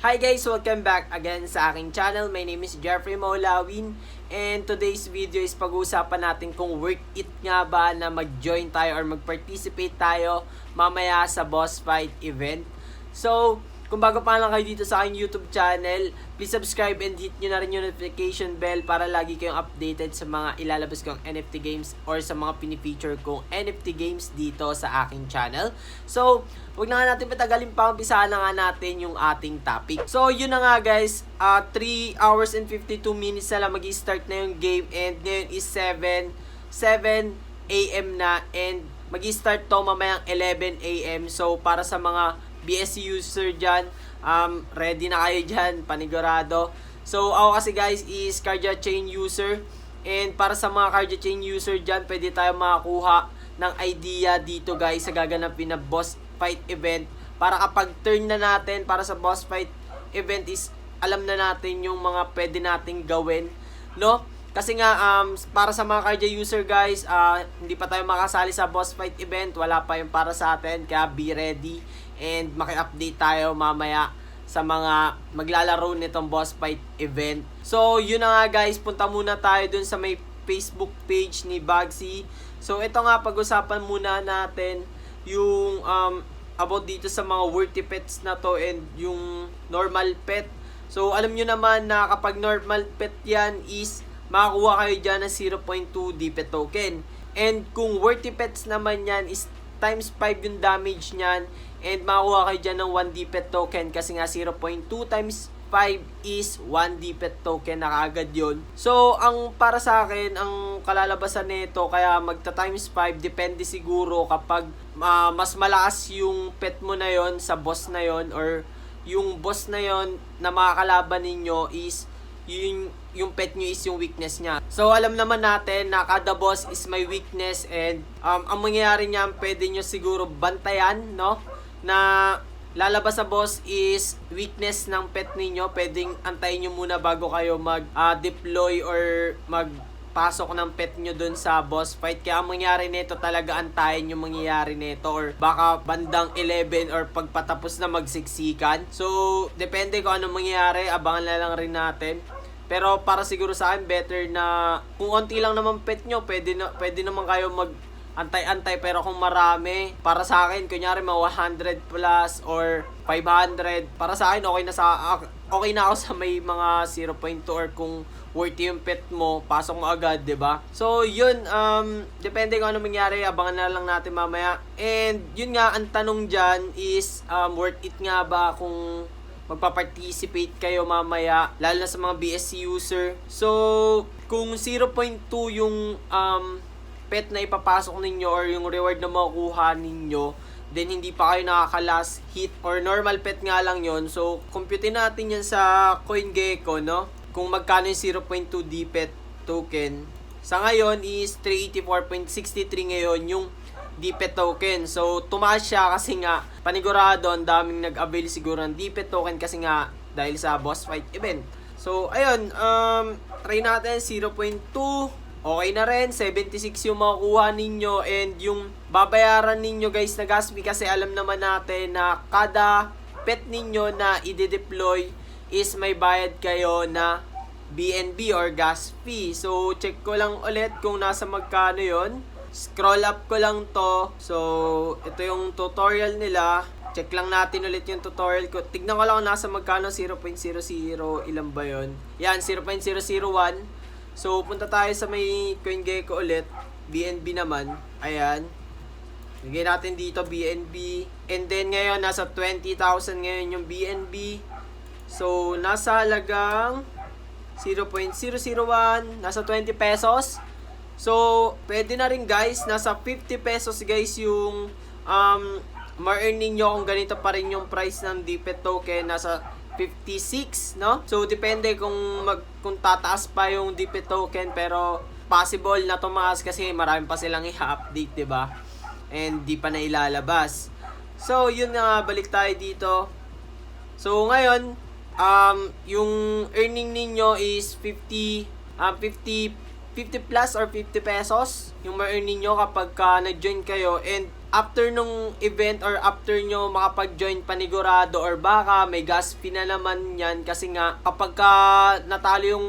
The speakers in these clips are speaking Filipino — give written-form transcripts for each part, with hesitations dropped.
Hi guys! Welcome back again sa aking channel. My name is Jeefrey and today's video is pag-uusapan natin kung worth it nga ba na mag-join tayo or mag-participate tayo mamaya sa boss fight event. So, kung bago pa lang kayo dito sa aking YouTube channel, please subscribe and hit nyo na rin yung notification bell para lagi kayong updated sa mga ilalabas kong NFT games or sa mga pinifeature kong NFT games dito sa aking channel. So, huwag na nga natin patagalin pa, umpisahan na nga natin yung ating topic. So, yun na nga guys, 3 hours and 52 minutes na lang mag-i-start na yung game and ngayon is 7 AM na and mag-i-start to mamayang 11 AM. So, para sa mga BSC user dyan, ready na kayo dyan, panigurado. So, ako kasi guys is Cardia Chain user. And para sa mga Cardia Chain user dyan, pwede tayo makakuha ng idea dito guys sa gaganapin na boss fight event. Para kapag turn na natin para sa boss fight event is alam na natin yung mga pwede nating gawin, no? Kasi nga, para sa mga Cardia user guys, hindi pa tayo makasali sa boss fight event. Wala pa yung para sa atin, kaya be ready. And maki-update tayo mamaya sa mga maglalaro nitong boss fight event. So, yun na nga guys, punta muna tayo dun sa may Facebook page ni Bagsy. So, ito nga, pag-usapan muna natin yung about dito sa mga worthy pets na to and yung normal pet. So, alam nyo naman na kapag normal pet yan is makakuha kayo dyan ng 0.2 Defi token. And kung worthy pets naman yan is times 5 yung damage nyan and makakuha kayo dyan ng 1 Defi token kasi nga 0.2 times 5 is 1 Defi token na kaagad yun. So, ang para sa akin, ang kalalabasan nito kaya magta times 5 depende siguro kapag mas malakas yung pet mo na yon sa boss na yon or yung boss na yon na makakalaban ninyo is yung pet nyo is yung weakness niya. So, alam naman natin na kada boss is may weakness and ang mangyayari niyan, pwede nyo siguro bantayan, no? Na lalabas sa boss is weakness ng pet ninyo. Pwedeng antayin nyo muna bago kayo mag-deploy or magpasok ng pet nyo dun sa boss fight. Kaya ang mangyayari nito talaga antayin yung mangyayari nito or baka bandang 11 or pagpatapos na magsiksikan. So, depende kung anong mangyayari. Abangan na lang rin natin. Pero para siguro sa akin, better na kung konti lang naman pet nyo, pwede naman kayo antay-antay. Pero kung marami, para sa akin, kunyari mga 100 plus or 500, para sa akin, okay na ako sa may mga 0.2 or kung worthy yung pet mo, pasok mo agad, 'di ba? So, yun, depende kung ano mangyari, abangan na lang natin mamaya. And, yun nga, ang tanong dyan is, worth it nga ba kung magpa-participate kayo mamaya, lalo na sa mga BSC user. So, kung 0.2 yung pet na ipapasok ninyo or yung reward na makukuha ninyo, then hindi pa kayo nakaka-last hit or normal pet nga lang yon. So, computein natin yan sa CoinGecko, no? Kung magkano yung 0.2 Defi token. Sa ngayon is 384.63 ngayon yung Defi token. So, tumaas siya kasi nga panigurado ang daming nag-avail siguro ng Defi token kasi nga dahil sa boss fight event. So, ayun, try natin 0.2. Okay na rin, 76 yung makukuha ninyo and yung babayaran ninyo guys na gas fee kasi alam naman natin na kada pet ninyo na i-deploy is may bayad kayo na BNB or gas fee. So, check ko lang ulit kung nasa magkano yon. Scroll up ko lang to. So, ito yung tutorial nila. Check lang natin ulit yung tutorial ko. Tignan ko lang kung nasa magkano 0.00, ilan ba yun? Yan, 0.001. So, punta tayo sa may CoinGecko ulit. BNB naman. Ayan. Lagay natin dito BNB. And then ngayon, nasa 20,000 ngayon yung BNB. So, nasa halagang 0.001. Nasa 20 pesos. So, pwede na rin guys. Nasa 50 pesos guys yung ma-earn ninyo kung ganito pa rin yung price ng Defi token. Nasa 56, no? So, depende kung tataas pa yung Defi token, pero possible na tumaas kasi marami pa silang i-update, 'di ba? And di pa na ilalabas. So, yun na, balik tayo dito. So, ngayon, yung earning ninyo is 50 plus or 50 pesos yung ma-earn ninyo kapag nag-join kayo. And after nung event or after nyo makapag-join panigurado or baka may gas fee na naman yan kasi nga kapag ka natalo yung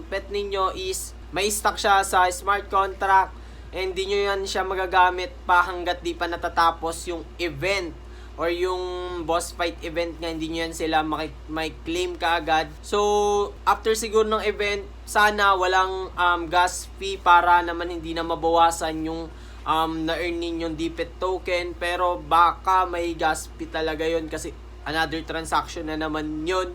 pet ninyo is may stock siya sa smart contract and di nyo yan siya magagamit pa hanggat di pa natatapos yung event or yung boss fight event nga, hindi nyo yan sila may claim kaagad. So, after siguro ng event, sana walang gas fee para naman hindi na mabawasan yung na-earn ninyong DPET token. Pero baka may gas fee talaga yon kasi another transaction na naman yon.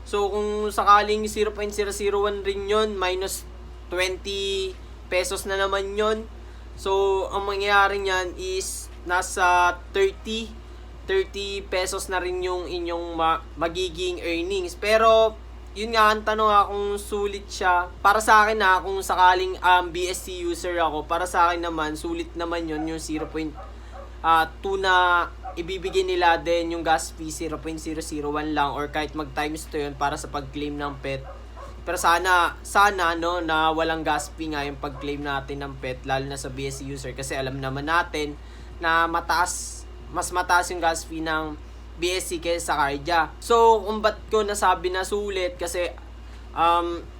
So, kung sakaling 0.001 rin yon, minus 20 pesos na naman yon. So, ang mangyayari niyan is nasa 30 pesos na rin yung inyong magiging earnings. Pero, yun nga, ang tanong kung sulit siya. Para sa akin kung sakaling BSC user ako, para sa akin naman, sulit naman yun, yung 0.2 na ibibigay nila din yung gas fee, 0.001 lang, or kahit mag-times to yun para sa pag-claim ng pet. Pero sana no, na walang gas fee nga yung pag-claim natin ng pet, lalo na sa BSC user, kasi alam naman natin na mas mataas yung gas fee ng BSC kaysa sa Cardia. So, kung ba't ko nasabi na sulit, kasi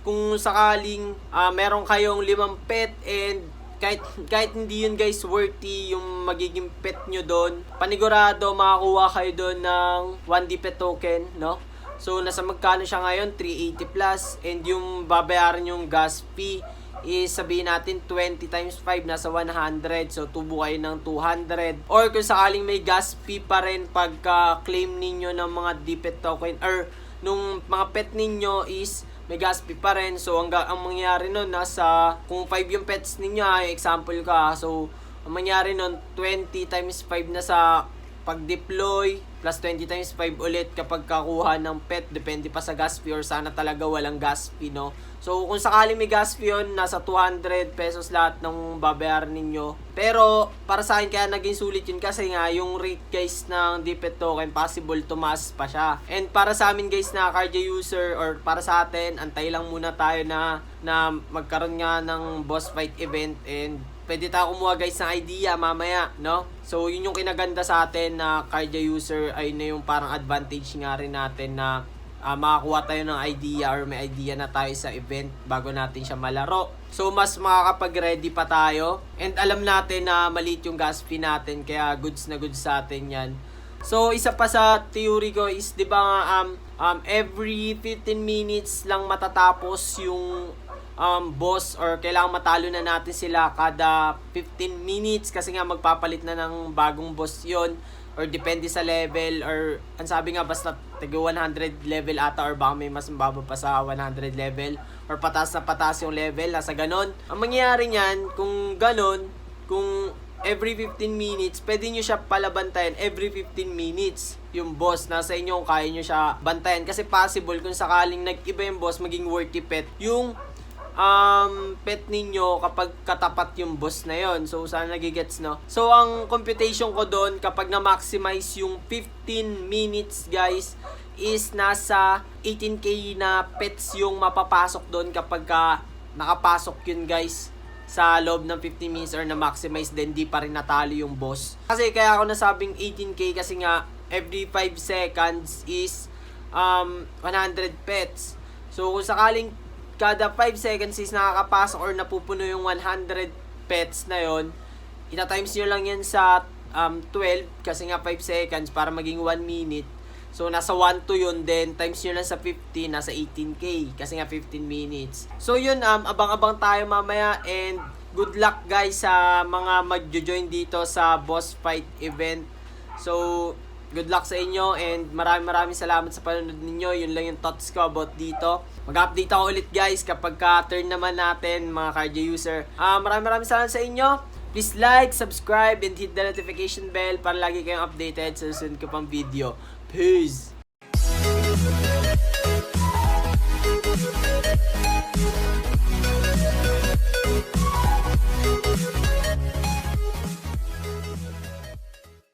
kung sakaling meron kayong 5 pet and kahit hindi yun guys worthy yung magiging pet nyo doon, panigurado makakuha kayo doon ng 1D pet token, no? So, nasa magkano siya ngayon? 380 plus, and yung babayaran yung gas fee is sabihin natin 20 times 5 nasa 100, so tubo kayo ng 200. Or kung sakaling may gas fee pa rin pagka claim ninyo ng mga DPET token or nung mga pet ninyo is may gas fee pa rin, so ang mangyari nun nasa, kung 5 yung pets ninyo example ka, so ang mangyari nun 20 times 5 na sa pag-deploy plus 20 times 5 ulit kapag kakuha ng pet, depende pa sa gas fee or sana talaga walang gas fee, no? So, kung sakali may gas fee yun, nasa 200 pesos lahat ng babayaran ninyo. Pero, para sa akin kaya naging sulit yun kasi nga, yung rate guys ng DPET token, possible tumaas pa siya. And para sa amin guys na Cardia user, or para sa atin, antay lang muna tayo na magkaroon nga ng boss fight event and pwede tayo kumuha guys ng idea mamaya, no? So, yun yung kinaganda sa atin na Cardia user, ay na yung parang advantage nga rin natin na makakuha tayo ng idea or may idea na tayo sa event bago natin siya malaro. So, mas makakapag-ready pa tayo. And alam natin na maliit yung gas fee natin, kaya goods na goods sa atin yan. So, isa pa sa theory ko is, di ba nga, every 15 minutes lang matatapos yung boss, or kailangan matalo na natin sila kada 15 minutes kasi nga magpapalit na ng bagong boss yon, or depende sa level, or ang sabi nga basta taga 100 level ata, or baka may mas mababa pa sa 100 level, or pataas na pataas yung level, nasa ganon. Ang mangyayari niyan, kung ganon, kung every 15 minutes, pwede nyo siya pala bantayan every 15 minutes yung boss. Nasa inyo kung kaya nyo siya bantayan, kasi possible kung sakaling nag-iba yung boss, maging worthy pet yung pet ninyo kapag katapat yung boss na yon. So, sana nagigets, no? So, ang computation ko doon, kapag na-maximize yung 15 minutes, guys, is nasa 18k na pets yung mapapasok doon kapag nakapasok yun, guys, sa loob ng 15 minutes or na-maximize din, di pa rin natalo yung boss. Kasi kaya ako nasabing 18k kasi nga, every 5 seconds is 100 pets. So, kung sakaling kada 5 seconds is nakakapasok or napupuno yung 100 pets na yon, ita-times nyo lang yan sa 12 kasi nga 5 seconds para maging 1 minute. So, nasa 1 to yun, then times nyo lang sa 15, nasa 18k kasi nga 15 minutes. So, yun, abang-abang tayo mamaya, and good luck guys sa mga magjo-join dito sa boss fight event. So, good luck sa inyo, and maraming salamat sa panonood ninyo. Yun lang yung thoughts ko about dito. Mag-update ako ulit guys kapag ka-turn naman natin mga Cardia user. Maraming salamat sa inyo. Please like, subscribe, and hit the notification bell para lagi kayong updated sa susunod ko pang video. Peace!